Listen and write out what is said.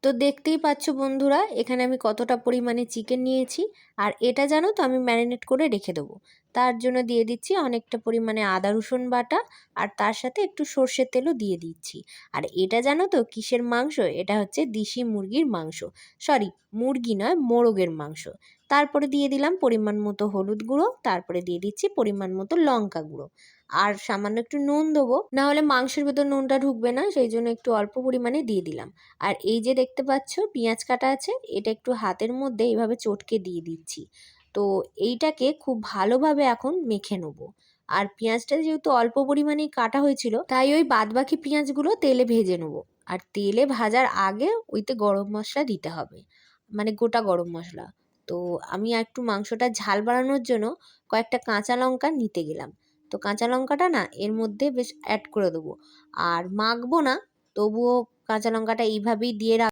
তো দেখতেই পাচ্ছ বন্ধুরা, এখানে আমি কতটা পরিমাণে চিকেন নিয়েছি। আর এটা জানো তো আমি ম্যারিনেট করে রেখে দেবো। তার জন্য দিয়ে দিচ্ছি অনেকটা পরিমাণে আদা রসুন বাটা, আর তার সাথে একটু সর্ষের তেলও দিয়ে দিচ্ছি। আর এটা জানো তো কিসের মাংস? এটা হচ্ছে দেশি মুরগির মাংস। সরি, মুরগি নয়, মোরগের মাংস। তারপরে দিয়ে দিলাম পরিমাণ মতো হলুদ গুঁড়ো, তারপরে দিয়ে দিচ্ছি পরিমাণ মতো লঙ্কা গুঁড়ো, আর সামান্য একটু নুন দেবো, না হলে মাংসের ভেতর নুনটা ঢুকবে না, সেই জন্য একটু অল্প পরিমাণে দিয়ে দিলাম। আর এই যে দেখতে পাচ্ছ পেঁয়াজ কাটা আছে, এটা একটু হাতের মধ্যে এইভাবে চটকে দিয়ে দিচ্ছি। তো এইটাকে খুব ভালোভাবে এখন মেখে নেবো। আর পেঁয়াজটা যেহেতু অল্প পরিমাণেই কাটা হয়েছিল, তাই ওই বাদবাকি পেঁয়াজগুলো তেলে ভেজে নেবো। আর তেলে ভাজার আগে ওইতে গরম মশলা দিতে হবে, মানে গোটা গরম মশলা। তো আমি একটু মাংসটা ঝাল বাড়ানোর জন্য কয়েকটা কাঁচা লঙ্কা নিতে গেলাম। তো কাঁচা লঙ্কাটা না এর মধ্যে বেশ অ্যাড করে দেবো। আর মাখবো না, তবুও কাঁচা লঙ্কাটা এইভাবেই দিয়ে